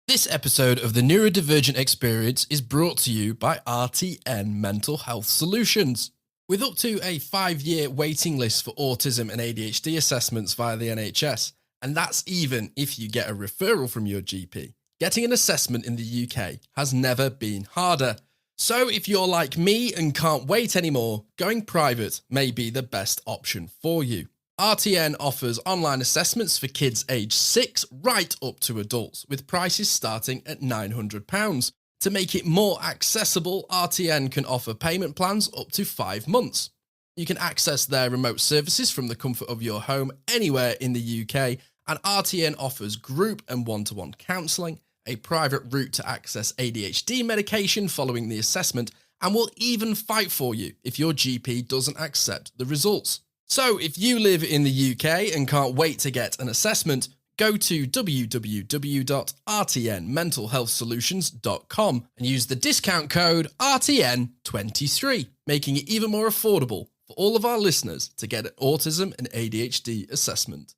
This episode of the Neurodivergent Experience is brought to you by RTN Mental Health Solutions. With up to a 5-year waiting list for autism and ADHD assessments via the NHS, and that's even if you get a referral from your GP, getting an assessment in the UK has never been harder. So if you're like me and can't wait anymore, going private may be the best option for you. RTN offers online assessments for kids aged 6 right up to adults, with prices starting at £900. To make it more accessible, RTN can offer payment plans up to 5 months. You can access their remote services from the comfort of your home anywhere in the UK, and RTN offers group and one-to-one counselling, a private route to access ADHD medication following the assessment, and will even fight for you if your GP doesn't accept the results. So if you live in the UK and can't wait to get an assessment, go to www.rtnmentalhealthsolutions.com and use the discount code RTN23, making it even more affordable for all of our listeners to get an autism and ADHD assessment.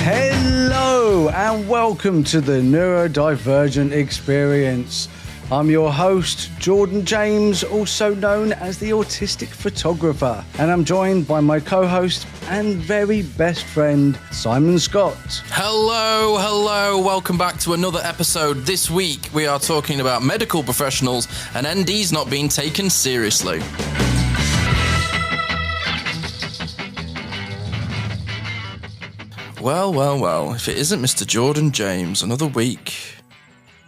Hello and welcome to the Neurodivergent Experience. I'm your host, Jordan James, also known as the Autistic Photographer, and I'm joined by my co-host and very best friend, Simon Scott. Hello, welcome back to another episode. This week we are talking about medical professionals and NDs not being taken seriously. Well, if it isn't Mr. Jordan James, another week,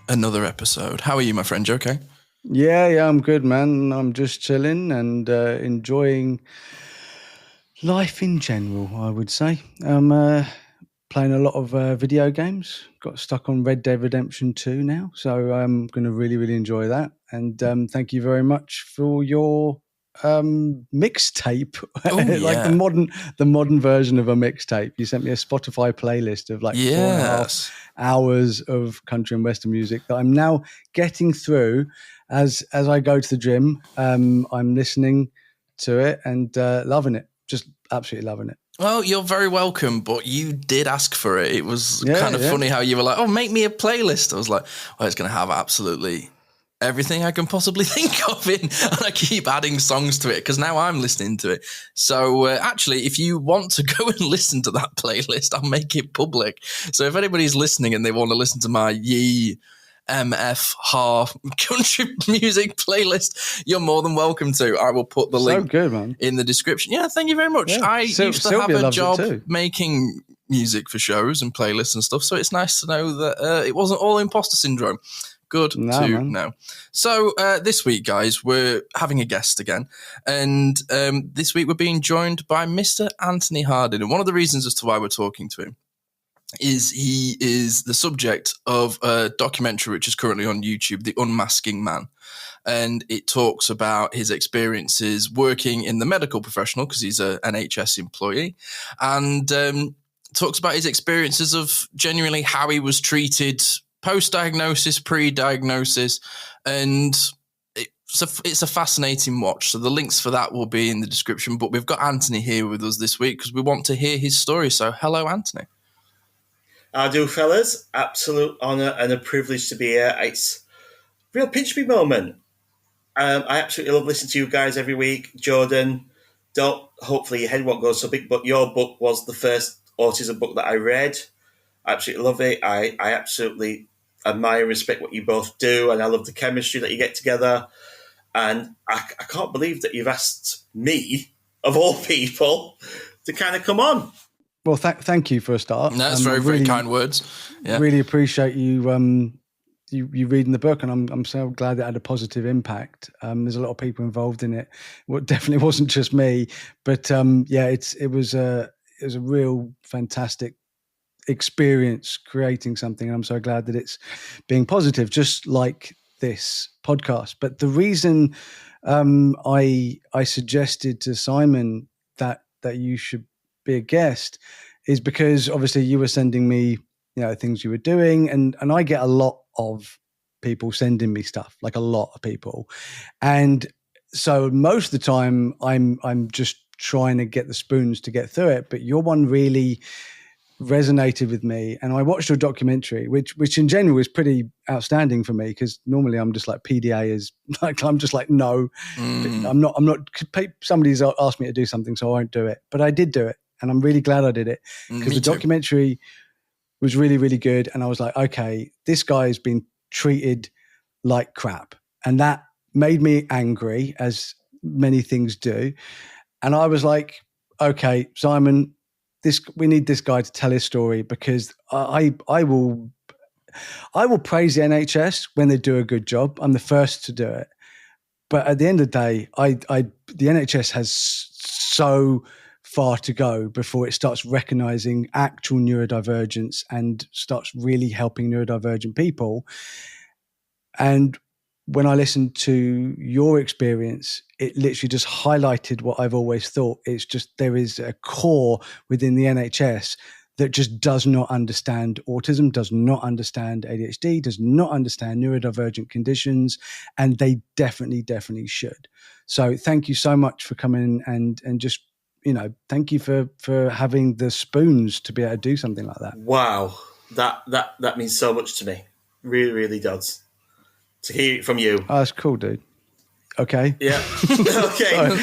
another episode. How are you, my friend? You okay? Yeah, I'm good, man. I'm just chilling and enjoying life in general, I would say. I'm playing a lot of video games. Got stuck on Red Dead Redemption 2 now, so I'm going to really enjoy that. And thank you very much for your mixtape. Like the modern version of a mixtape. You sent me a Spotify playlist of like 4.5 hours of country and western music that I'm now getting through as I go to the gym. I'm listening to it and loving it, just absolutely loving it. Well, you're very welcome, but you did ask for it. It was kind of funny how you were like, oh, make me a playlist. I was like, well, it's going to have absolutely everything I can possibly think of in, and I keep adding songs to it because now I'm listening to it. So actually, if you want to go and listen to that playlist, I'll make it public. So if anybody's listening and they want to listen to my MF Ha country music playlist, you're more than welcome to. I will put the link in the description. Yeah, thank you very much. Yeah. I used to have a job making music for shows and playlists and stuff, so it's nice to know that it wasn't all imposter syndrome. Good to know. So this week, guys, we're having a guest again. And this week we're being joined by Mr. Anthony Harding. And one of the reasons as to why we're talking to him is he is the subject of a documentary which is currently on YouTube, The Unmasking Man. And it talks about his experiences working in the medical professional because he's an NHS employee. And talks about his experiences of genuinely how he was treated post-diagnosis, pre-diagnosis, and it's a fascinating watch. So the links for that will be in the description. But we've got Anthony here with us this week because we want to hear his story. So hello, Anthony. I do, fellas. Absolute honour and a privilege to be here. It's a real pinch me moment. I absolutely love listening to you guys every week. Jordan, hopefully your head won't go so big, but your book was the first autism book that I read. I absolutely love it. I absolutely admire and respect what you both do, and I love the chemistry that you get together. And I can't believe that you've asked me, of all people, to kind of come on. Well, thank you for a start. No, that's very kind words. Yeah. Really appreciate you you reading the book, and I'm so glad it had a positive impact. There's a lot of people involved in it. Well, it definitely wasn't just me, but it was a real fantastic experience creating something. I'm so glad that it's being positive, just like this podcast. But the reason I suggested to Simon that you should be a guest is because obviously you were sending me things you were doing, and I get a lot of people sending me stuff, like a lot of people, and so most of the time I'm just trying to get the spoons to get through it. But your one really resonated with me, and I watched your documentary, which in general is pretty outstanding for me, because normally I'm just like, PDA is like, I'm just like, no, I'm not. Somebody's asked me to do something, so I won't do it. But I did do it, and I'm really glad I did it, because the documentary was really, really good. And I was like, okay, this guy has been treated like crap, and that made me angry, as many things do. And I was like, okay, Simon, we need this guy to tell his story, because I will praise the NHS when they do a good job. I'm the first to do it. But at the end of the day, the NHS has so far to go before it starts recognizing actual neurodivergence and starts really helping neurodivergent people. And when I listened to your experience, it literally just highlighted what I've always thought. It's just, there is a core within the NHS that just does not understand autism, does not understand ADHD, does not understand neurodivergent conditions, and they definitely should. So thank you so much for coming and just, thank you for having the spoons to be able to do something like that. Wow. That means so much to me. Really, really does. To hear it from you. Oh, that's cool, dude. Okay. Yeah. Okay.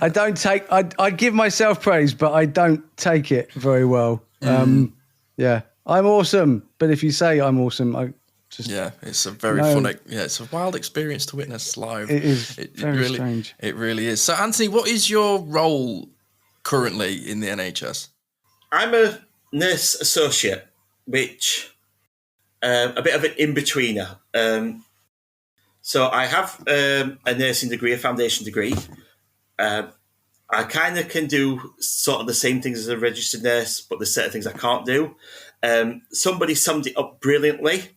I give myself praise, but I don't take it very well. Yeah, I'm awesome. But if you say I'm awesome, it's a very funny. Yeah, it's a wild experience to witness live. It is very strange. It really is. So, Anthony, what is your role currently in the NHS? I'm a nurse associate, which a bit of an in-betweener. So I have a nursing degree, a foundation degree. I kind of can do sort of the same things as a registered nurse, but there's certain things I can't do. Somebody summed it up brilliantly.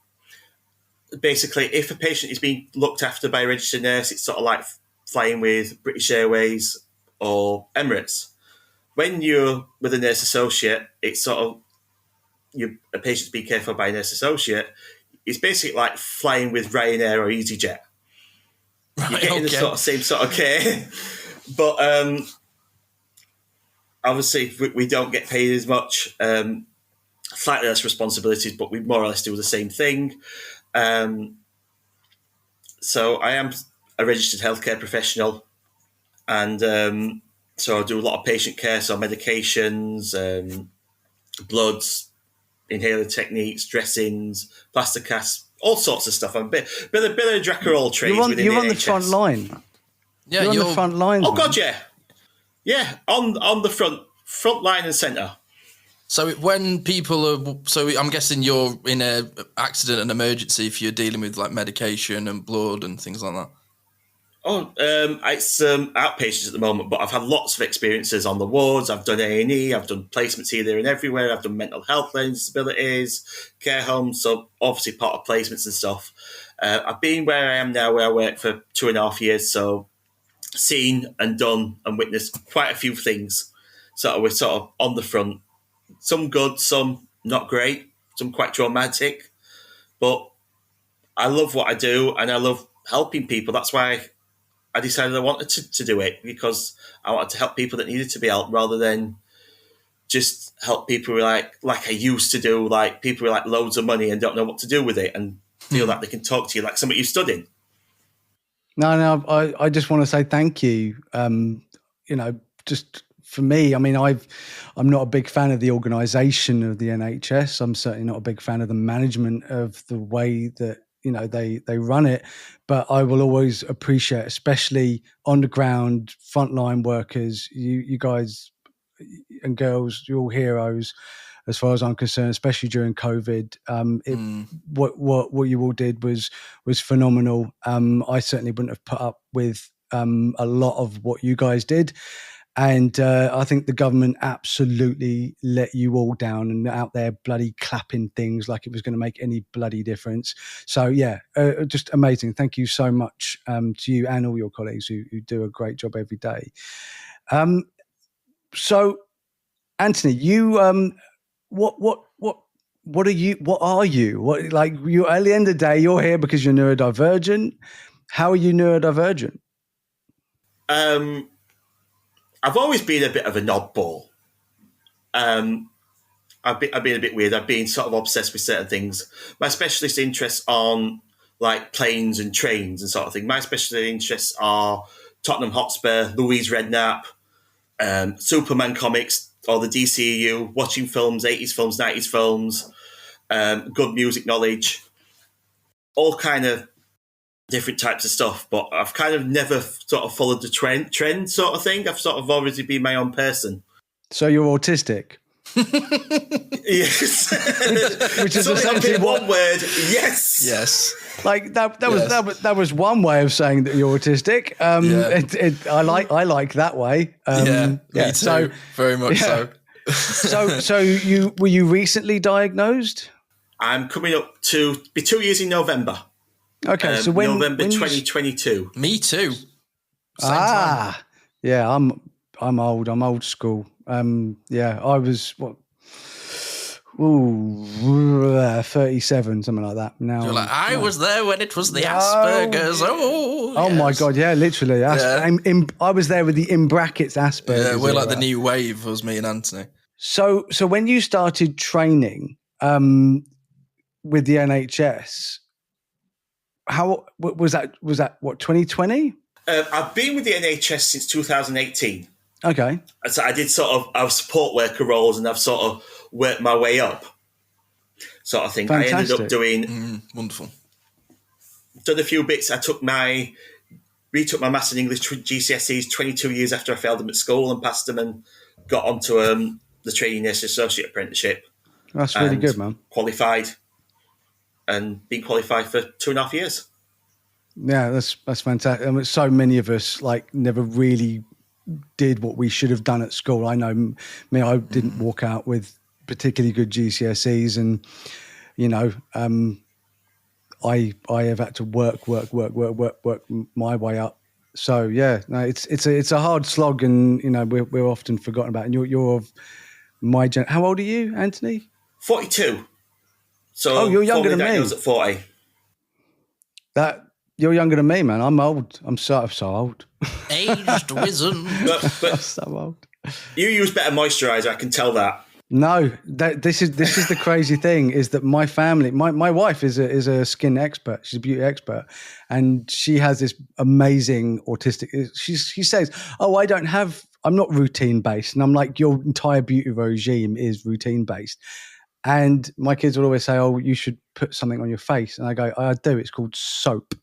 Basically, if a patient is being looked after by a registered nurse, it's sort of like flying with British Airways or Emirates. When you're with a nurse associate, it's sort of a patient's being cared for by a nurse associate. It's basically like flying with Ryanair or EasyJet. Right, you're getting the same sort of care. But obviously, we don't get paid as much. Slightly less responsibilities, but we more or less do the same thing. So I am a registered healthcare professional. And so I do a lot of patient care, so medications, bloods, inhaler techniques, dressings, plaster casts, all sorts of stuff. I'm a bit of jack of all trades within the NHS. You're on the front line. Yeah, you're on the front line. Oh, God, yeah. Yeah, on the front line and centre. So when people are, I'm guessing you're in a accident and emergency if you're dealing with like medication and blood and things like that. Oh, it's outpatients at the moment, but I've had lots of experiences on the wards. I've done A&E, I've done placements here, there and everywhere. I've done mental health learning disabilities, care homes, so obviously part of placements and stuff. I've been where I am now, where I work for 2.5 years, so seen and done and witnessed quite a few things. So we're sort of on the front. Some good, some not great, some quite traumatic. But I love what I do and I love helping people. That's why I decided I wanted to do it, because I wanted to help people that needed to be helped rather than just help people like I used to do, like people with like loads of money and don't know what to do with it and feel like they can talk to you like somebody you've studied. No, I just want to say thank you. Just for me, I mean, I'm not a big fan of the organisation of the NHS. I'm certainly not a big fan of the management of the way that they run it, but I will always appreciate, especially on the ground, frontline workers. You guys and girls, you're all heroes, as far as I'm concerned, especially during COVID. What you all did was phenomenal. I certainly wouldn't have put up with a lot of what you guys did. And I think the government absolutely let you all down and out there bloody clapping things like it was going to make any bloody difference. So, yeah, just amazing. Thank you so much to you and all your colleagues who do a great job every day. So, Anthony, you what are you? What are you? At the end of the day, you're here because you're neurodivergent. How are you neurodivergent? I've always been a bit of an oddball. I've been a bit weird. I've been sort of obsessed with certain things. My specialist interests on like planes and trains and sort of thing. My specialist interests are Tottenham Hotspur, Louise Redknapp, Superman comics, or the DCEU, watching films, 80s films, 90s films, good music knowledge, all kind of different types of stuff. But I've kind of never sort of followed the trend sort of thing. I've sort of always been my own person. So you're autistic? Yes. Which is essentially one word. Yes. Yes. Like that was one way of saying that you're autistic. I like that way. Me too. So very much so. So were you recently diagnosed? I'm coming up to be 2 years in November. Okay, so when November 2022. Me too. Same time. Yeah, I'm old. I'm old school. I was 37, something like that. Now you're like, I was there when it was the Asperger's. Oh my God, yeah, literally. I was there with the in brackets Asperger's. Yeah, we're like the new wave, was me and Anthony. So when you started training with the NHS, how was that? Was that what, 2020? I've been with the NHS since 2018. Okay. So I did I was support worker roles, and I've sort of worked my way up, sort of thing. Fantastic. I ended up doing wonderful. Done a few bits. I retook my maths and English GCSEs 22 years after I failed them at school and passed them, and got onto the training nurse associate apprenticeship. That's really good, man. Qualified, and been qualified for 2.5 years. Yeah, that's fantastic. I mean, so many of us never really did what we should have done at school. I know me, I didn't walk out with particularly good GCSEs, and I have had to work my way up. So it's a hard slog, and we're often forgotten about. And you're of my gen. How old are you, Anthony? 42. So you're younger than me. I was at 40. You're younger than me, man. I'm old. I'm so old. Aged wizened. But so old. You use better moisturiser, I can tell that. No, this is the crazy thing, is that my family, my wife is a skin expert. She's a beauty expert, and she has this amazing autistic. She says, I'm not routine based, and I'm like, your entire beauty regime is routine based. And my kids will always say, oh, you should put something on your face, and I go, I do. It's called soap.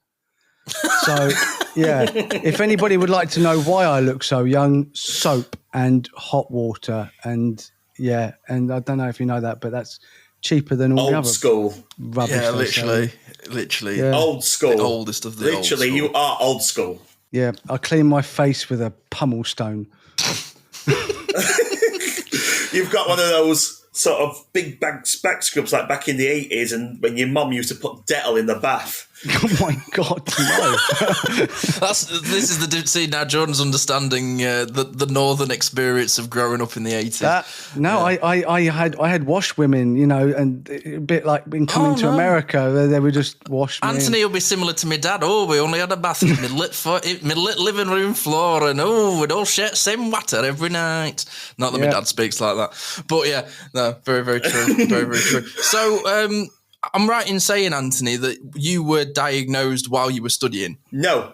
So if anybody would like to know why I look so young, soap and hot water, and and I don't know if you know that, but that's cheaper than all the other school rubbish. Yeah, literally, yeah. Old school, the oldest of the literally, old school. You are old school. Yeah, I clean my face with a pummel stone. You've got one of those sort of big back scrubs like back in the 80s, and when your mum used to put Dettol in the bath. Oh my God, no. This is the scene now. Jordan's understanding the northern experience of growing up in the 80s. I had wash women, and a bit like in Coming to America, they would just wash me. Anthony will be similar to my dad. Oh, we only had a bath in my lit living room floor, and we'd all share same water every night. Not that my dad speaks like that, but very, very true. Very, very true. So, I'm right in saying, Anthony, that you were diagnosed while you were studying? No.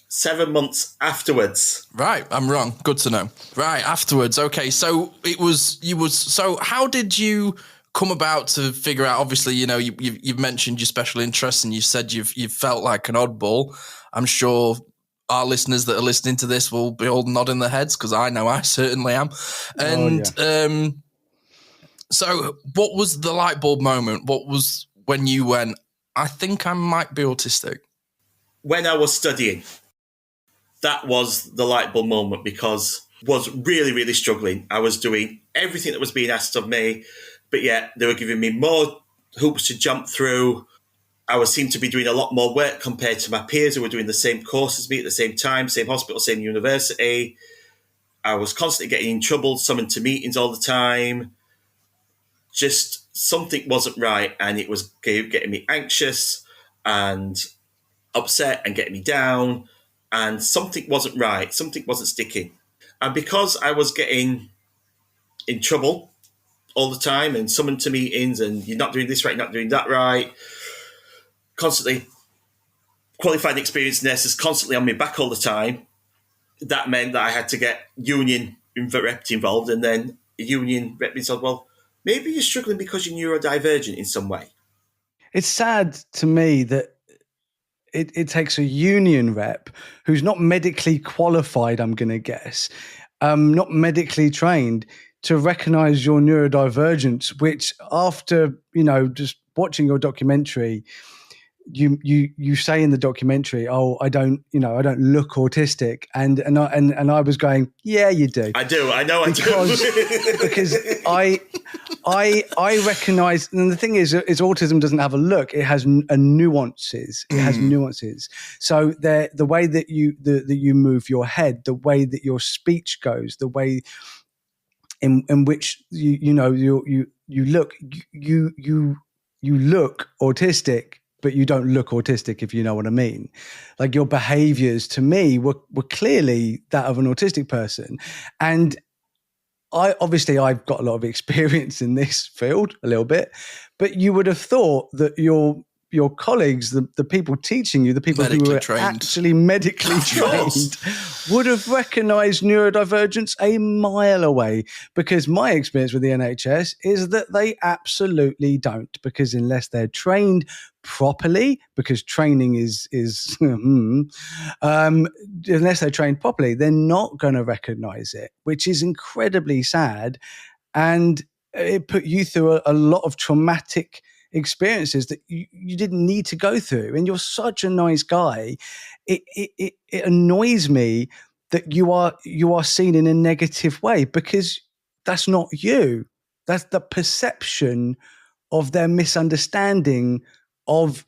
7 months afterwards. Right, I'm wrong. Good to know. Right, afterwards. Okay, so so how did you come about to figure out, obviously, you've mentioned your special interests, and you said you've felt like an oddball. I'm sure our listeners that are listening to this will be all nodding their heads, because I know I certainly am. And so what was the light bulb moment? What was when you went, I think I might be autistic? When I was studying, that was the light bulb moment, because I was really, really struggling. I was doing everything that was being asked of me, but yet they were giving me more hoops to jump through. I seemed to be doing a lot more work compared to my peers who were doing the same course as me at the same time, same hospital, same university. I was constantly getting in trouble, summoned to meetings all the time. Just something wasn't right, and it was getting me anxious and upset and getting me down, and something wasn't right. Something wasn't sticking. And because I was getting in trouble all the time and summoned to meetings and you're not doing this right, you're not doing that right, constantly qualified experienced nurses constantly on my back all the time, that meant that I had to get union reps involved, and then a union rep said, well, maybe you're struggling because you're neurodivergent in some way. It's sad to me that it takes a union rep who's not medically qualified, I'm going to guess, not medically trained, to recognize your neurodivergence, which after, just watching your documentary, you say in the documentary, oh, I don't look autistic, and I was going, yeah, you do. I do. I know I do. Because I recognize, and the thing is autism doesn't have a look; it has nuances. It has nuances. So the way that you move your head, the way that your speech goes, the way in which you look, you look autistic, but you don't look autistic, if you know what I mean. Like, your behaviors to me were clearly that of an autistic person. And I've got a lot of experience in this field, a little bit, but you would have thought that your colleagues, the people teaching you, the people who were actually medically trained, would have recognized neurodivergence a mile away, because my experience with the NHS is that they absolutely don't, because unless they're trained properly, because training is unless they're trained properly, they're not going to recognize it, which is incredibly sad. And it put you through a lot of traumatic experiences that you didn't need to go through. And you're such a nice guy. It annoys me that you are seen in a negative way, because that's not you. That's the perception of their misunderstanding of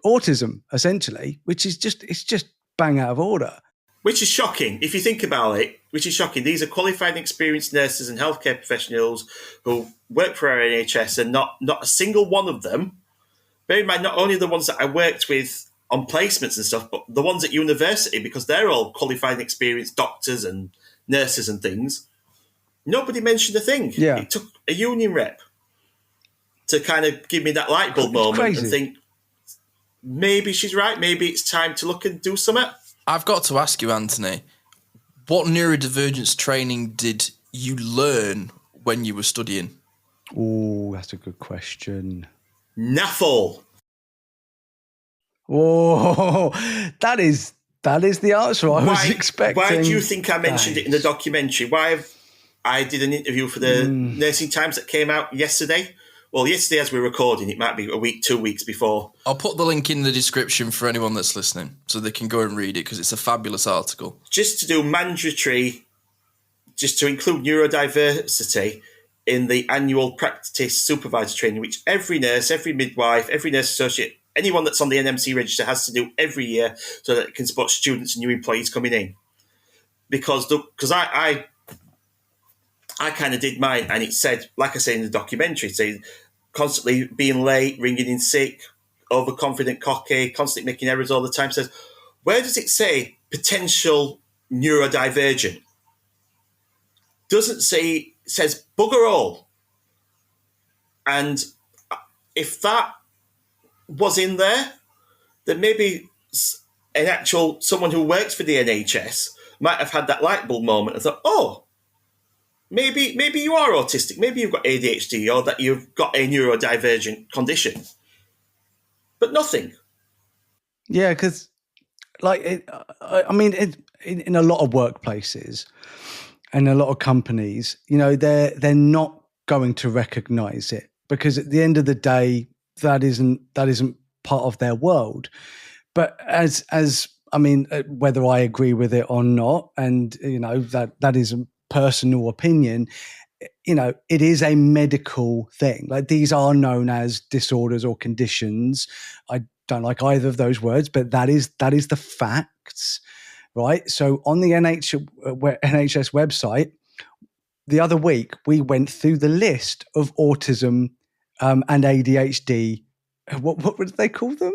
autism, essentially, which is just bang out of order. Which is shocking, if you think about it, which is shocking. These are qualified and experienced nurses and healthcare professionals who work for our NHS, and not a single one of them, bear in mind, not only the ones that I worked with on placements and stuff, but the ones at university, because they're all qualified and experienced doctors and nurses and things. Nobody mentioned a thing. Yeah. It took a union rep to kind of give me that light bulb moment and think, maybe she's right, maybe it's time to look and do something. I've got to ask you, Anthony, what neurodivergence training did you learn when you were studying? Oh, that's a good question. NAFL. Oh, that is the answer I was expecting. Why do you think I mentioned it in the documentary? I did an interview for the Nursing Times that came out yesterday. Well, yesterday as we're recording, it might be a week, 2 weeks before. I'll put the link in the description for anyone that's listening so they can go and read it, because it's a fabulous article. Just to do mandatory, just to include neurodiversity in the annual practice supervisor training, which every nurse, every midwife, every nurse associate, anyone that's on the NMC register has to do every year, so that it can support students and new employees coming in. Because I kind of did mine, and it said, like I say in the documentary, saying constantly being late, ringing in sick, overconfident, cocky, constantly making errors all the time. Says, where does it say potential neurodivergent? Doesn't say, it says bugger all. And if that was in there, then maybe someone who works for the NHS might have had that light bulb moment and thought, oh, maybe you are autistic, maybe you've got ADHD, or that you've got a neurodivergent condition. But nothing. Yeah, because in a lot of workplaces and a lot of companies, they're not going to recognize it, because at the end of the day, that isn't part of their world. But whether I agree with it or not, and that is a personal opinion, it is a medical thing. Like, these are known as disorders or conditions. I don't like either of those words, but that is the facts, right? So on the NHS website, the other week, we went through the list of autism and ADHD. What would they call them?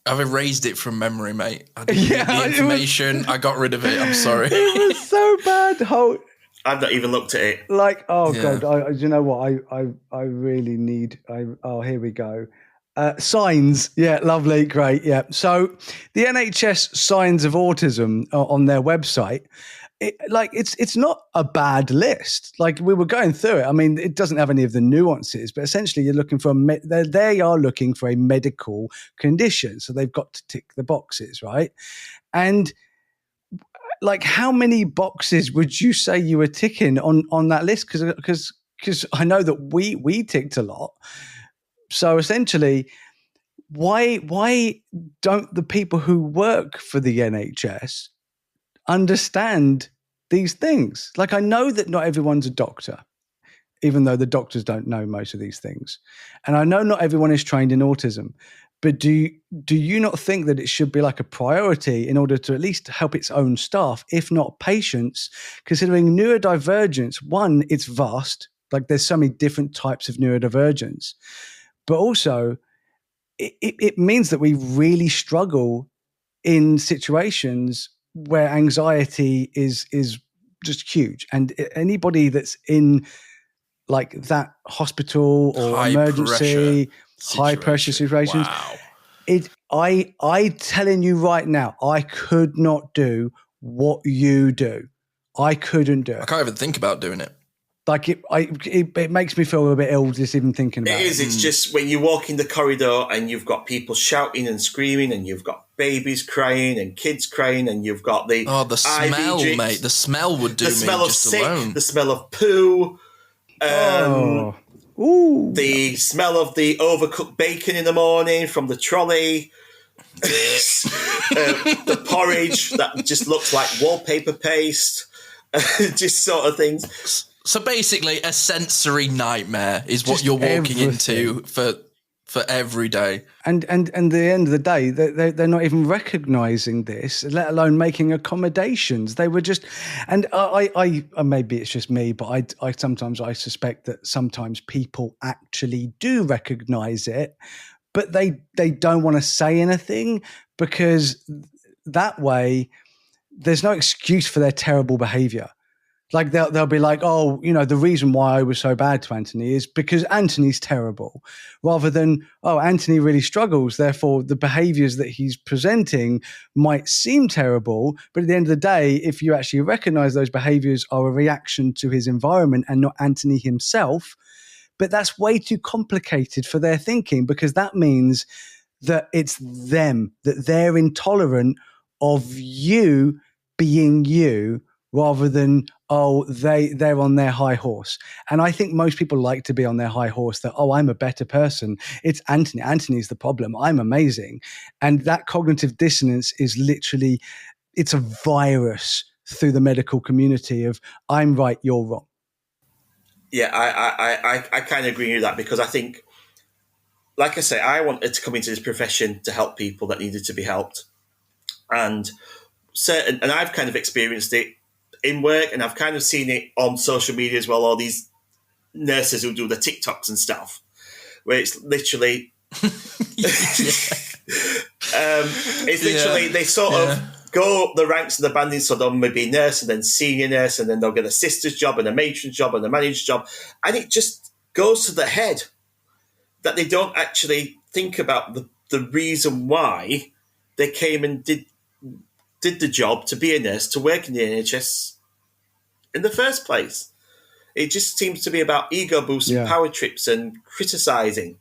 I've erased it from memory, mate. I didn't get the information. I got rid of it. I'm sorry. It was so bad. I've not even looked at it. Like, God, you know what? I really need. Here we go. Signs. Yeah, lovely, great. Yeah. So the NHS signs of autism on their website. It's not a bad list. Like, we were going through it. I mean, it doesn't have any of the nuances, but essentially you're looking for they are looking for a medical condition. So they've got to tick the boxes, right? And like, how many boxes would you say you were ticking on that list? Because I know that we ticked a lot. So essentially, why don't the people who work for the NHS understand these things? Like, I know that not everyone's a doctor, even though the doctors don't know most of these things. And I know not everyone is trained in autism, but do you not think that it should be like a priority in order to at least help its own staff, if not patients, considering neurodivergence? One, it's vast. Like, there's so many different types of neurodivergence, but also it means that we really struggle in situations where anxiety is just huge. And anybody that's in like that hospital or emergency, high pressure situations, I telling you right now, I could not do what you do. I couldn't do it. I can't even think about doing it. Like, it makes me feel a bit ill just even thinking about it. It is. It's just when you walk in the corridor and you've got people shouting and screaming, and you've got babies crying and kids crying, and you've got the smell, mate. The smell would do me just alone. The smell of sick, the smell of poo, the smell of the overcooked bacon in the morning from the trolley, the porridge that just looks like wallpaper paste, just sort of things. So basically, a sensory nightmare is what you're walking into for every day. And at the end of the day, they're not even recognising this, let alone making accommodations. They were just, and I maybe it's just me, but I sometimes suspect that sometimes people actually do recognise it, but they don't want to say anything, because that way there's no excuse for their terrible behaviour. Like, they'll be like, oh, you know, the reason why I was so bad to Anthony is because Anthony's terrible, rather than, oh, Anthony really struggles, therefore the behaviors that he's presenting might seem terrible. But at the end of the day, if you actually recognize those behaviors are a reaction to his environment and not Anthony himself, but that's way too complicated for their thinking, because that means that it's them, that they're intolerant of you being you, rather than, oh, they're on their high horse. And I think most people like to be on their high horse, that, oh, I'm a better person. It's Anthony. Anthony's the problem. I'm amazing. And that cognitive dissonance is literally, it's a virus through the medical community of, I'm right, you're wrong. Yeah, I kind of agree with that, because I think, like I say, I wanted to come into this profession to help people that needed to be helped. And I've kind of experienced it in work, and I've kind of seen it on social media as well, all these nurses who do the TikToks and stuff, where it's literally they sort of go up the ranks of the banding, so they'll maybe nurse and then senior nurse, and then they'll get a sister's job and a matron's job and a manager's job, and it just goes to the head that they don't actually think about the reason why they came and did the job to be a nurse, to work in the NHS in the first place. It just seems to be about ego boosts and power trips and criticising,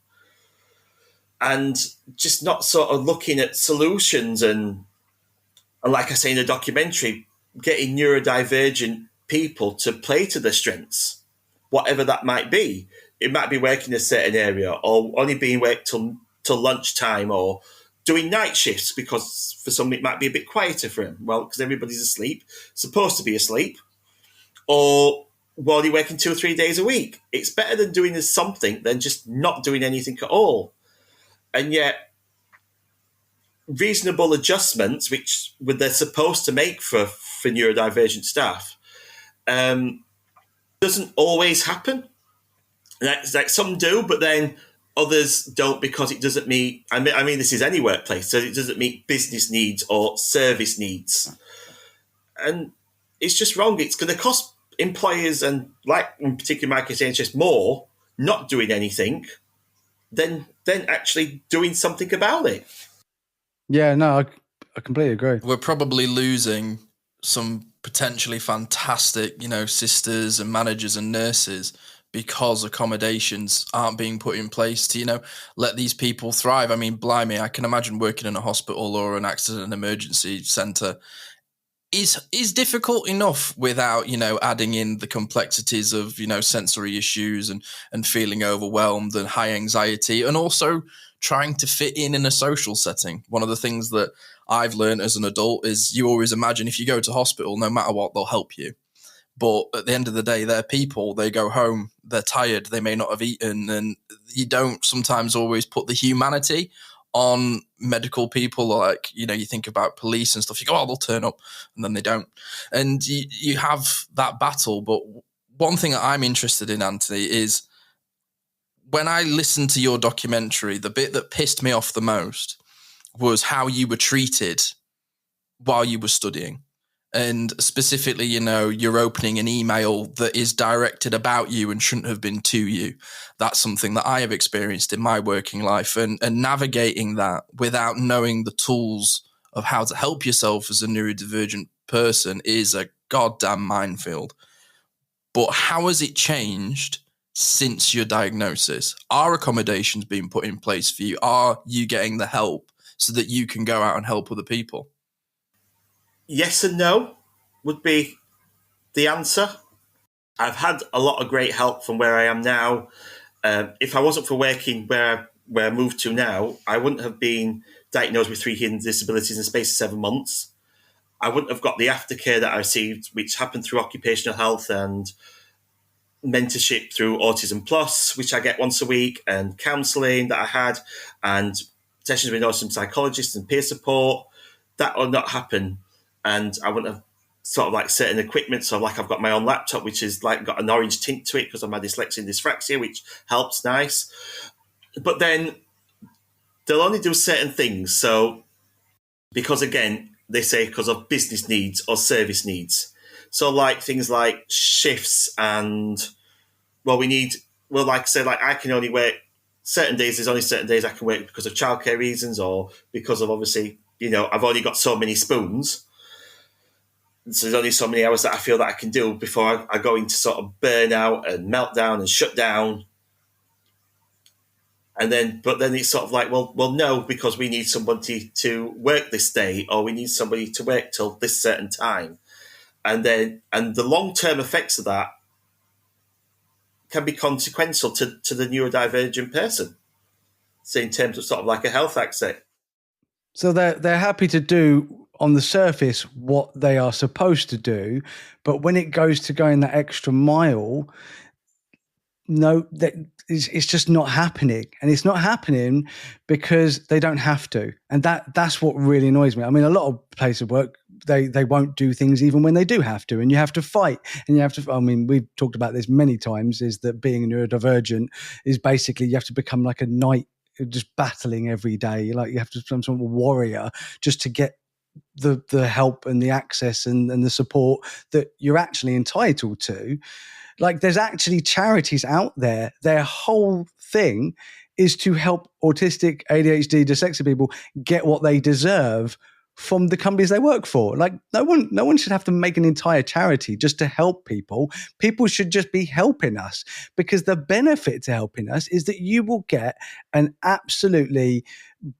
and just not sort of looking at solutions. And like I say in the documentary, getting neurodivergent people to play to their strengths, whatever that might be. It might be working in a certain area, or only being worked till lunchtime, or doing night shifts because for some it might be a bit quieter for him. Well, because everybody's asleep, supposed to be asleep, or while you're working 2 or 3 days a week. It's better than doing something than just not doing anything at all. And yet, reasonable adjustments, which they're supposed to make for neurodivergent staff, doesn't always happen. Like some do, but then Others don't because it doesn't meet, I mean, this is any workplace, so it doesn't meet business needs or service needs. And it's just wrong. It's going to cost employers and, like in particular my case, NHS, more not doing anything than actually doing something about it. Yeah, no, I completely agree. We're probably losing some potentially fantastic, sisters and managers and nurses because accommodations aren't being put in place to, let these people thrive. I mean, blimey, I can imagine working in a hospital or an accident and emergency centre is difficult enough without, adding in the complexities of, sensory issues and feeling overwhelmed and high anxiety, and also trying to fit in a social setting. One of the things that I've learned as an adult is you always imagine if you go to hospital, no matter what, they'll help you. But at the end of the day, they're people, they go home, they're tired, they may not have eaten, and you don't sometimes always put the humanity on medical people. Like, you think about police and stuff, you go, oh, they'll turn up, and then they don't. And you have that battle. But one thing that I'm interested in, Anthony, is when I listened to your documentary, the bit that pissed me off the most was how you were treated while you were studying. And specifically, you're opening an email that is directed about you and shouldn't have been to you. That's something that I have experienced in my working life, and navigating that without knowing the tools of how to help yourself as a neurodivergent person is a goddamn minefield. But how has it changed since your diagnosis? Are accommodations being put in place for you? Are you getting the help so that you can go out and help other people? Yes and no would be the answer. I've had a lot of great help from where I am now. If I wasn't for working where I moved to now, I wouldn't have been diagnosed with 3 hidden disabilities in the space of 7 months. I wouldn't have got the aftercare that I received, which happened through occupational health and mentorship through Autism Plus, which I get once a week, and counselling that I had, and sessions with some psychologists and peer support. That would not happen. And I wouldn't have sort of like certain equipment. So like I've got my own laptop, which is like got an orange tint to it because of my dyslexia and dyspraxia, which helps nice. But then they'll only do certain things. So because again, they say because of business needs or service needs. So like things like shifts and, like I say, like I can only work certain days. There's only certain days I can work because of childcare reasons or because of obviously, I've only got so many spoons. So there's only so many hours that I feel that I can do before I go into sort of burnout and meltdown and shut down. But then it's sort of like, well, no, because we need somebody to work this day, or we need somebody to work till this certain time. And the long-term effects of that can be consequential to the neurodivergent person. So in terms of sort of like a health access. So they're happy to do on the surface what they are supposed to do, but when it goes to going that extra mile, no, it's just not happening. And it's not happening because they don't have to. And that's what really annoys me. I mean, a lot of places of work, they won't do things even when they do have to, and you have to fight, and you have to, I mean, we've talked about this many times, is that being neurodivergent is basically you have to become like a knight, just battling every day. Like you have to become some sort of warrior just to get the help and the access and the support that you're actually entitled to. Like there's actually charities out there, their whole thing is to help autistic, ADHD, dyslexia people get what they deserve from the companies they work for. Like no one should have to make an entire charity just to help people. People should just be helping us, because the benefit to helping us is that you will get an absolutely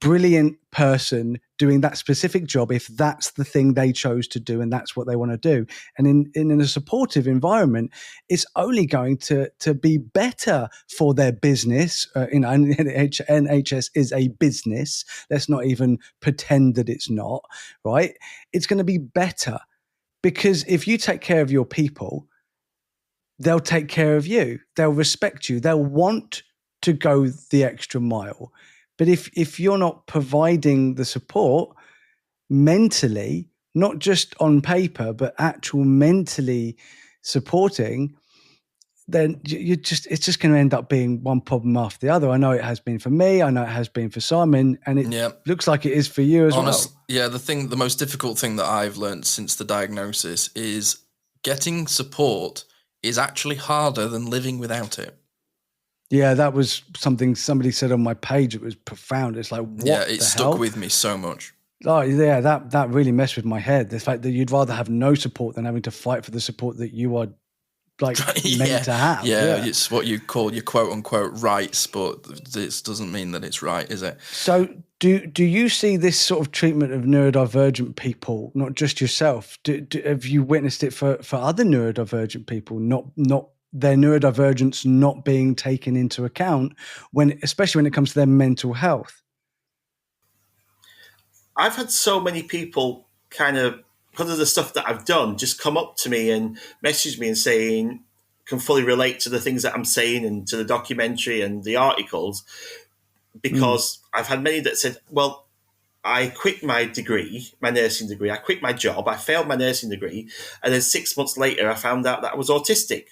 brilliant person doing that specific job if that's the thing they chose to do and that's what they want to do. And in a supportive environment, it's only going to be better for their business. NHS is a business. Let's not even pretend that it's not, right? It's going to be better because if you take care of your people, they'll take care of you. They'll respect you. They'll want to go the extra mile. But if you're not providing the support mentally, not just on paper, but actual mentally supporting, then it's just going to end up being one problem after the other. I know it has been for me. I know it has been for Simon, and it looks like it is for you as well. Yeah, the most difficult thing that I've learned since the diagnosis is getting support is actually harder than living without it. Yeah, that was something somebody said on my page. It was profound. It's like, what yeah, it the stuck hell? with me so much. Oh yeah, that really messed with my head. The fact that you'd rather have no support than having to fight for the support that you are like meant to have. Yeah, it's what you call your quote unquote rights, but this doesn't mean that it's right, is it? So do you see this sort of treatment of neurodivergent people, not just yourself? Have you witnessed it for other neurodivergent people, not their neurodivergence not being taken into account especially when it comes to their mental health? I've had so many people kind of, because of the stuff that I've done, just come up to me and message me and saying, can fully relate to the things that I'm saying and to the documentary and the articles, because I've had many that said, well, I quit my degree, my nursing degree. I quit my job. I failed my nursing degree. And then 6 months later, I found out that I was autistic.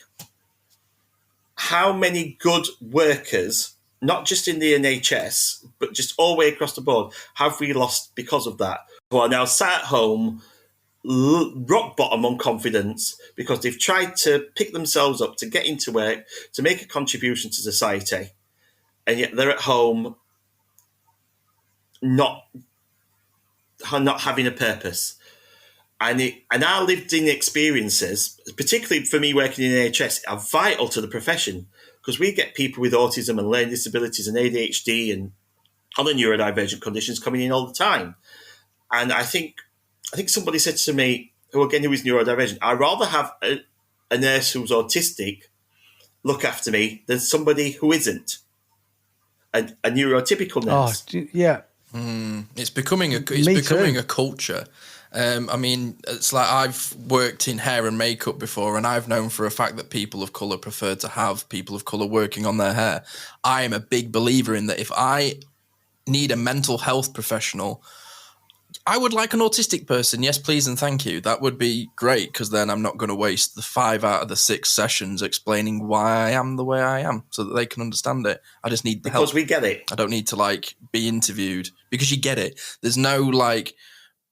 How many good workers, not just in the NHS, but just all the way across the board, have we lost because of that? Who are now sat at home, rock bottom on confidence, because they've tried to pick themselves up to get into work, to make a contribution to society, and yet they're at home not having a purpose. And our lived-in experiences, particularly for me working in NHS, are vital to the profession, because we get people with autism and learning disabilities and ADHD and other neurodivergent conditions coming in all the time. And I think somebody said to me, who is neurodivergent, I'd rather have a nurse who's autistic look after me than somebody who isn't a neurotypical nurse. Oh, yeah. It's becoming a culture. I mean, it's like I've worked in hair and makeup before, and I've known for a fact that people of colour prefer to have people of colour working on their hair. I am a big believer in that. If I need a mental health professional, I would like an autistic person. Yes, please and thank you. That would be great, because then I'm not going to waste the 5 out of the 6 sessions explaining why I am the way I am, so that they can understand it. I just need the help. Because we get it. I don't need to be interviewed, because you get it. There's no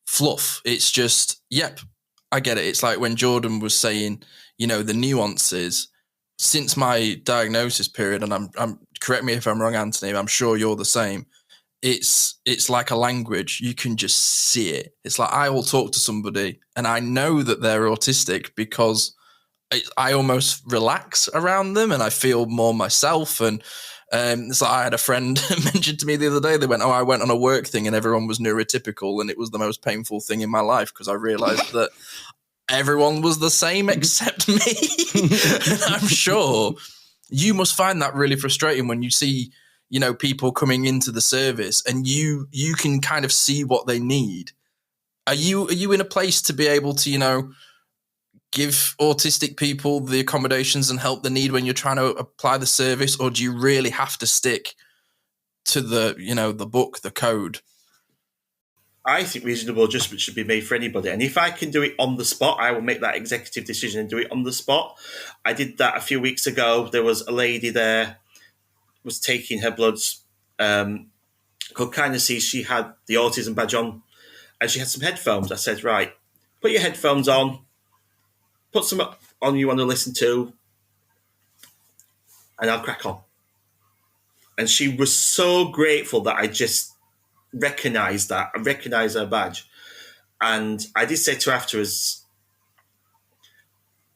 fluff. It's just, yep, I get it. It's like when Jordan was saying, the nuances since my diagnosis period, and I'm correct me if I'm wrong, Anthony, I'm sure you're the same. It's like a language. You can just see it. It's like I will talk to somebody and I know that they're autistic because I almost relax around them and I feel more myself. And it's like I had a friend mentioned to me the other day, they went, I went on a work thing and everyone was neurotypical, and it was the most painful thing in my life because I realized that everyone was the same except me. And I'm sure you must find that really frustrating when you see, people coming into the service and you can kind of see what they need. Are you in a place to be able to, give autistic people the accommodations and help they need when you're trying to apply the service, or do you really have to stick to the, the book, the code? I think reasonable adjustments should be made for anybody. And if I can do it on the spot, I will make that executive decision and do it on the spot. I did that a few weeks ago. There was a lady there, was taking her bloods, could kind of see she had the autism badge on, and she had some headphones. I said, right, put your headphones on, put some on you want to listen to, and I'll crack on. And she was so grateful that I just recognised that. I recognised her badge. And I did say to her afterwards,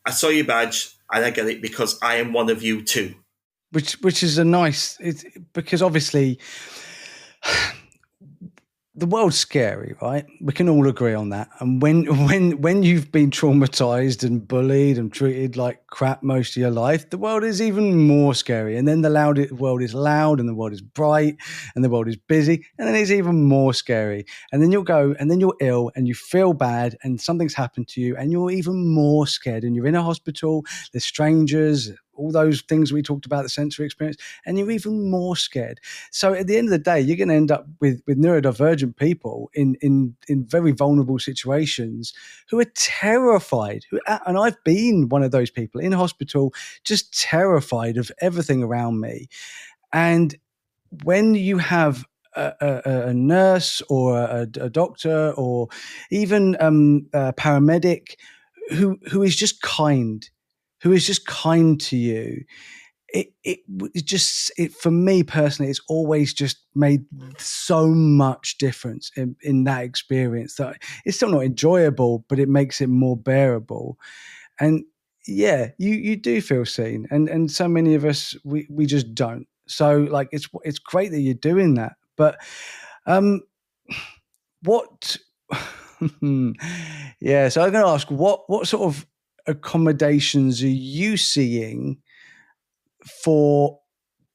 I saw your badge and I get it because I am one of you too. Which is a nice, because obviously the world's scary, right? We can all agree on that. And when you've been traumatized and bullied and treated like crap most of your life, the world is even more scary. And then the world is loud, and the world is bright, and the world is busy, and then it's even more scary. And then you'll go, and then you're ill, and you feel bad, and something's happened to you, and you're even more scared. And you're in a hospital, there's strangers, all those things we talked about, the sensory experience, and you're even more scared. So at the end of the day, you're going to end up with neurodivergent people in very vulnerable situations who are terrified. And I've been one of those people in hospital, just terrified of everything around me. And when you have a nurse or a doctor or even a paramedic who is just kind, to you, it just for me personally, it's always just made so much difference in that experience that it's still not enjoyable, but it makes it more bearable. And yeah, you do feel seen, and so many of us we just don't. So like it's great that you're doing that, but what? Yeah, so I'm going to ask what sort of accommodations are you seeing for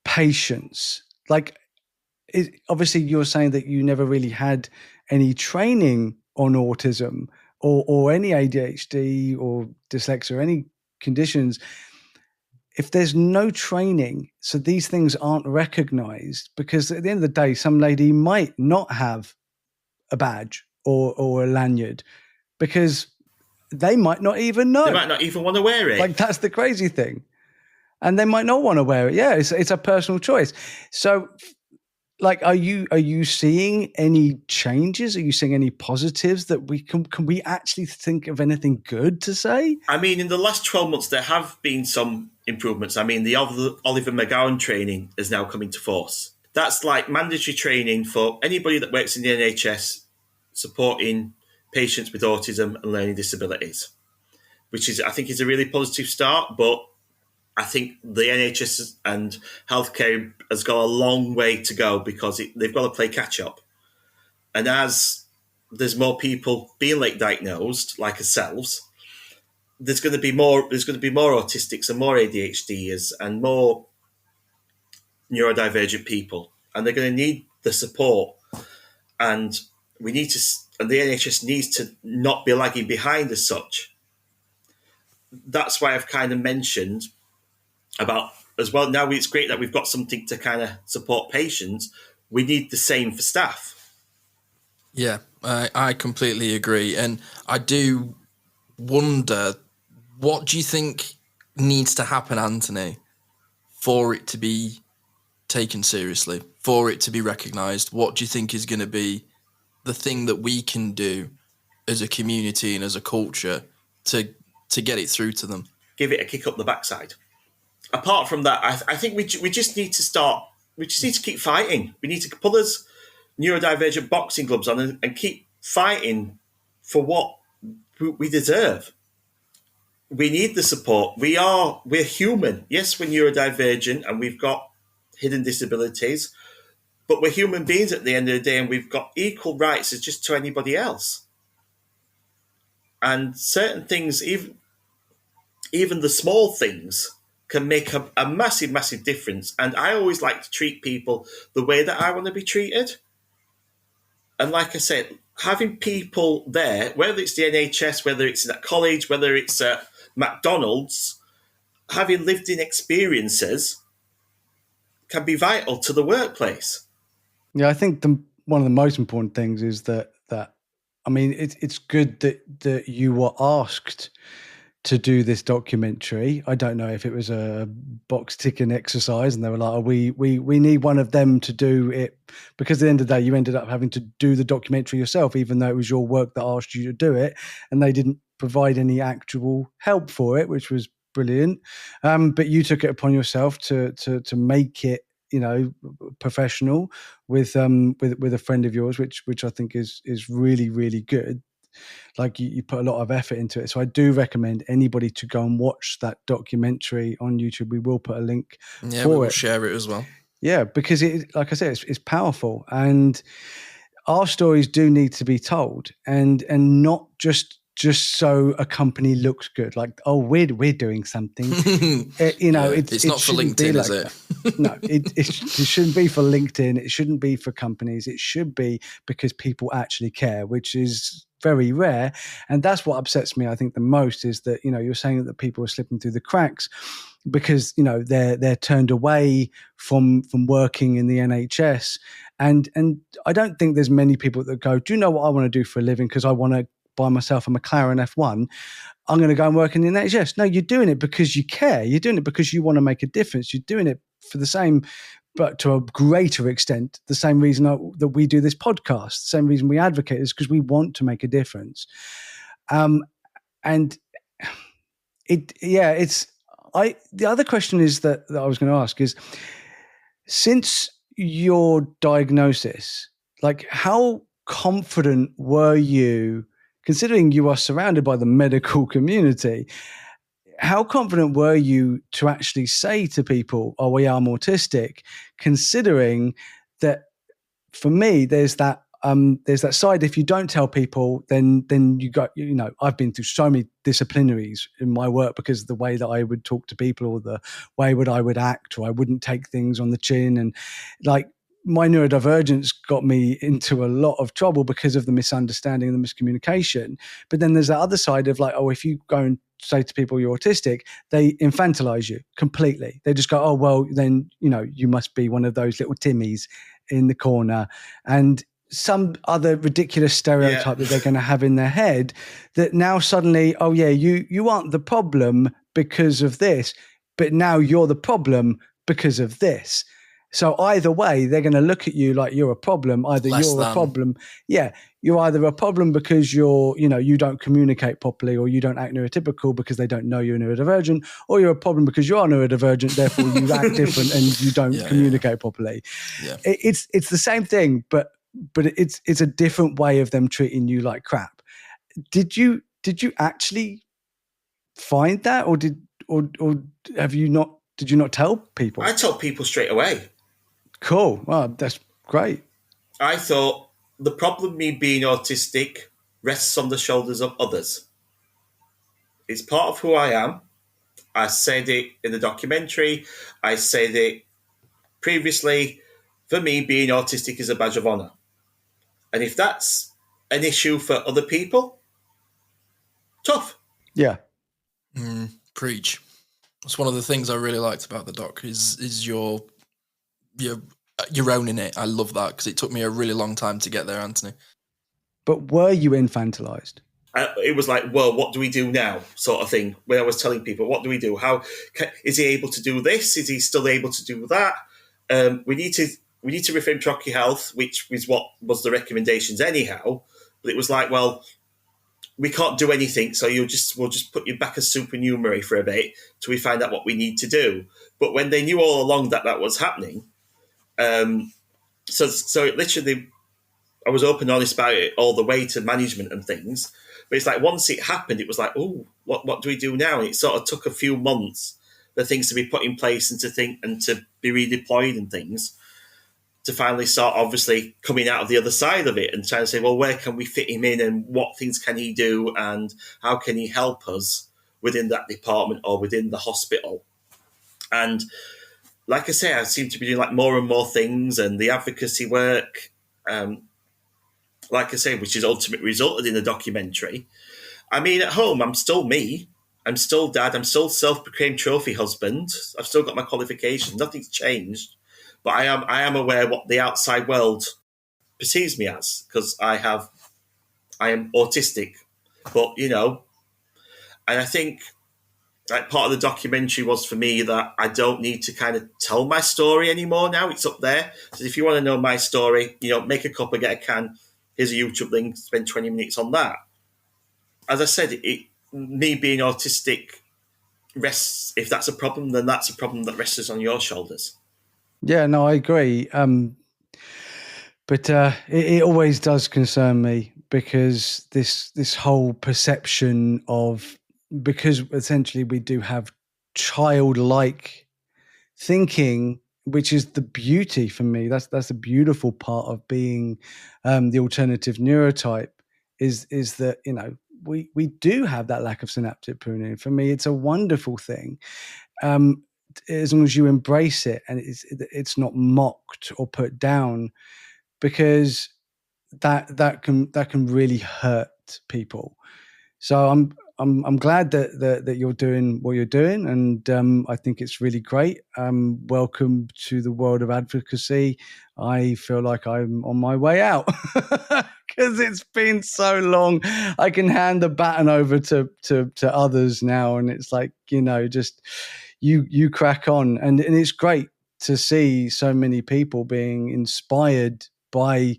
patients? Like, obviously you're saying that you never really had any training on autism or any ADHD or dyslexia or any conditions. If there's no training, so these things aren't recognized, because at the end of the day, some lady might not have a badge or a lanyard because they might not even know. They might not even want to wear it. Like, that's the crazy thing. And they might not want to wear it. Yeah, it's a personal choice. So, like, are you seeing any changes? Are you seeing any positives that we can we actually think of anything good to say? I mean, in the last 12 months, there have been some improvements. I mean, the Oliver McGowan training is now coming to force. That's like mandatory training for anybody that works in the NHS supporting patients with autism and learning disabilities, which is, I think, is a really positive start. But I think the NHS and healthcare has got a long way to go because they've got to play catch up. And as there's more people being late diagnosed, like ourselves, there's going to be more autistics and more ADHDers and more neurodivergent people, and they're going to need the support. And the NHS needs to not be lagging behind as such. That's why I've kind of mentioned about as well. Now it's great that we've got something to kind of support patients. We need the same for staff. Yeah, I completely agree. And I do wonder, what do you think needs to happen, Anthony, for it to be taken seriously, for it to be recognised? What do you think is going to be the thing that we can do as a community and as a culture to get it through to them? Give it a kick up the backside. Apart from that, I think we just need to start. We just need to keep fighting. We need to put those neurodivergent boxing gloves on and keep fighting for what we deserve. We need the support. We're human. Yes, we're neurodivergent and we've got hidden disabilities, but we're human beings at the end of the day, and we've got equal rights as just to anybody else. And certain things, even the small things, can make a massive, massive difference. And I always like to treat people the way that I want to be treated. And like I said, having people there, whether it's the NHS, whether it's at college, whether it's at McDonald's, having lived-in experiences can be vital to the workplace. Yeah, I think one of the most important things is that I mean, it's good that you were asked to do this documentary. I don't know if it was a box ticking exercise and they were like, oh, we need one of them to do it, because at the end of the day, you ended up having to do the documentary yourself, even though it was your work that asked you to do it, and they didn't provide any actual help for it, which was brilliant. But you took it upon yourself to make it, you know, professional with a friend of yours, which I think is really, really good. Like you put a lot of effort into it. So I do recommend anybody to go and watch that documentary on YouTube. We will put a link for we will it. share it as well. Yeah, because like I said, it's powerful, and our stories do need to be told, and not just so a company looks good. Like, oh, we're doing something. You know, it's not for LinkedIn, is it? No, it shouldn't be for LinkedIn. It shouldn't be for companies. It should be because people actually care, which is very rare. And that's what upsets me, I think, the most is that, you're saying that people are slipping through the cracks because, they're turned away from working in the NHS. And I don't think there's many people that go, do you know what I want to do for a living? Because I want to buy myself a McLaren F1. I'm going to go and work in the NHS. No, you're doing it because you care. You're doing it because you want to make a difference. You're doing it for the same, but to a greater extent, the same reason that we do this podcast, the same reason we advocate is because we want to make a difference. And the other question is that I was going to ask is, since your diagnosis, like how confident were you, considering you are surrounded by the medical community, how confident were you to actually say to people, oh, well, yeah, I'm autistic, considering that for me, there's that side. If you don't tell people, then you got, I've been through so many disciplinaries in my work because of the way that I would talk to people or the way I would act, or I wouldn't take things on the chin. And like my neurodivergence got me into a lot of trouble because of the misunderstanding and the miscommunication. But then there's that other side of like, oh, if you go and say to people you're autistic, they infantilize you completely. They just go, oh, well, then, you must be one of those little Timmies in the corner. And some other ridiculous stereotype that they're going to have in their head that now suddenly, oh yeah, you aren't the problem because of this, but now you're the problem because of this. So either way, they're going to look at you like you're a problem. Either you're a problem. Yeah. You're either a problem because you don't communicate properly, or you don't act neurotypical because they don't know you're neurodivergent, or you're a problem because you are neurodivergent, therefore you act different and you don't communicate properly. Yeah. It's the same thing, but it's a different way of them treating you like crap. Did you actually find that, or did you not tell people? I told people straight away. Cool. Wow, that's great. I thought the problem me being autistic rests on the shoulders of others. It's part of who I am. I said it in the documentary. I said it previously. For me, being autistic is a badge of honor. And if that's an issue for other people, tough. Yeah. Preach. That's one of the things I really liked about the doc is your owning it. I love that because it took me a really long time to get there, Anthony. But were you infantilized? It was like, well, what do we do now, sort of thing. When I was telling people, what do we do? Is he able to do this? Is he still able to do that? We need to refer him to OcuHealth, which is what was the recommendations anyhow. But it was like, well, we can't do anything, so we'll just put you back as supernumerary for a bit till we find out what we need to do. But when they knew all along that was happening, so it literally, I was open and honest about it all the way to management and things. But it's like once it happened, it was like, oh, what do we do now? And it sort of took a few months for things to be put in place and to be redeployed and things, to finally start obviously coming out of the other side of it and trying to say, well, where can we fit him in and what things can he do and how can he help us within that department or within the hospital? And like I say, I seem to be doing like more and more things, and the advocacy work, like I say, which is ultimately resulted in a documentary. I mean, at home, I'm still me. I'm still dad. I'm still self-proclaimed trophy husband. I've still got my qualifications. Nothing's changed. But I am aware what the outside world perceives me as, because I am autistic. But, and I think like part of the documentary was for me that I don't need to kind of tell my story anymore now. It's up there. So if you want to know my story, make a cup or get a can. Here's a YouTube link, spend 20 minutes on that. As I said, me being autistic rests, if that's a problem, then that's a problem that rests on your shoulders. Yeah, no, I agree. But it always does concern me because this whole perception of, because essentially we do have childlike thinking, which is the beauty for me. That's the beautiful part of being the alternative neurotype is that, we do have that lack of synaptic pruning. For me, it's a wonderful thing. as long as you embrace it and it's not mocked or put down, because that can really hurt people. So I'm glad that you're doing what you're doing, and I think it's really great. Welcome to the world of advocacy. I feel like I'm on my way out because it's been so long. I can hand the baton over to others now, and it's like, just you crack on, and it's great to see so many people being inspired by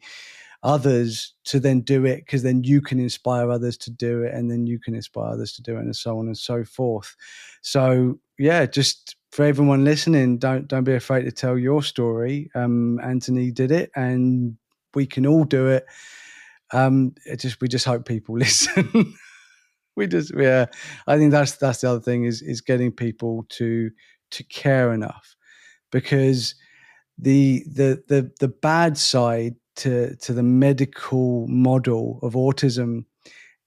others to then do it, because then you can inspire others to do it, and then you can inspire others to do it, and so on and so forth. So yeah, just for everyone listening, don't be afraid to tell your story. Anthony did it, and we can all do it. We just hope people listen. I think that's the other thing is getting people to care enough, because the bad side to the medical model of autism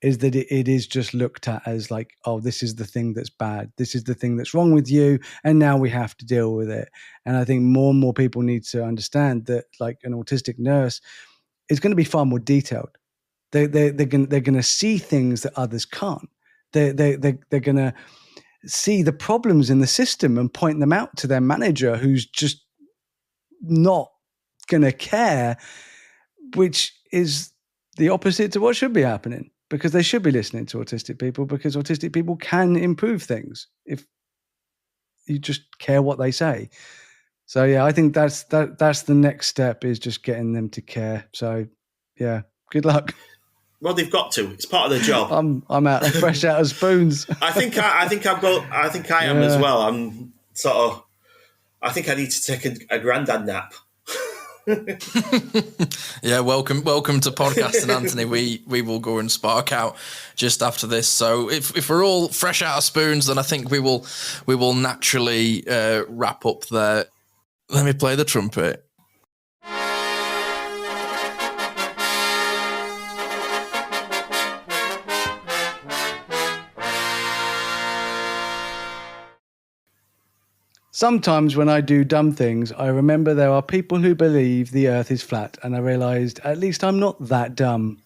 is that it is just looked at as like, oh, this is the thing that's bad, this is the thing that's wrong with you, and now we have to deal with it. And I think more and more people need to understand that, like, an autistic nurse is going to be far more detailed. They're going to see things that others can't. They're going to see the problems in the system and point them out to their manager, who's just not going to care, which is the opposite to what should be happening, because they should be listening to autistic people, because autistic people can improve things if you just care what they say. So yeah, I think that's the next step, is just getting them to care. So yeah, good luck. Well, they've got to. It's part of their job. I'm out, fresh out of spoons. I think I am as well. I'm sort of. I think I need to take a granddad nap. Yeah, welcome to podcasting, Anthony. We will go and spark out just after this. So if we're all fresh out of spoons, then I think we will naturally wrap up there. Let me play the trumpet. Sometimes when I do dumb things, I remember there are people who believe the earth is flat, and I realised at least I'm not that dumb.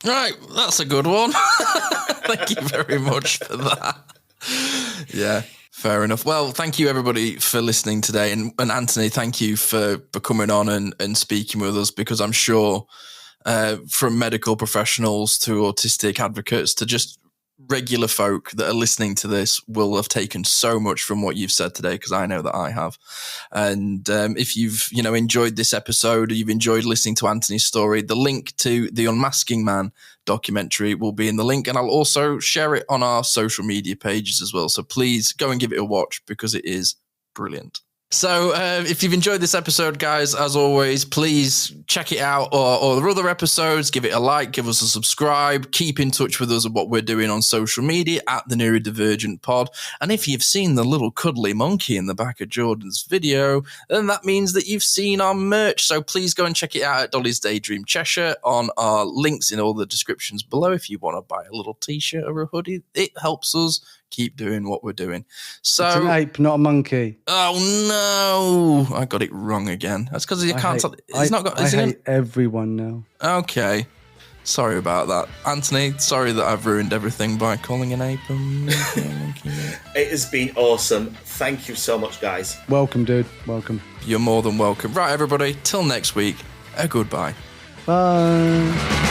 Right, that's a good one. Thank you very much for that. Yeah, fair enough. Well, thank you everybody for listening today. And Anthony, thank you for coming on and speaking with us, because I'm sure from medical professionals to autistic advocates to just regular folk that are listening to this will have taken so much from what you've said today, because I know that I have. And if you've enjoyed this episode, or you've enjoyed listening to Anthony's story, the link to the Unmasking Man documentary will be in the link, and I'll also share it on our social media pages as well. So please go and give it a watch, because it is brilliant. So if you've enjoyed this episode, guys, as always, please check it out, or the other episodes. Give it a like, give us a subscribe, keep in touch with us and what we're doing on social media at the Neurodivergent Pod. And if you've seen the little cuddly monkey in the back of Jordan's video, then that means that you've seen our merch. So please go and check it out at Dolly's Daydream Cheshire, on our links in all the descriptions below. If you want to buy a little t-shirt or a hoodie, it helps us keep doing what we're doing. So it's an ape, not a monkey. Oh no, I got it wrong again. That's because you can't. I hate everyone now. Okay, sorry about that, Anthony. Sorry that I've ruined everything by calling an ape a monkey. It has been awesome. Thank you so much, guys. Welcome, dude. Welcome. You're more than welcome. Right, everybody. Till next week. A goodbye. Bye.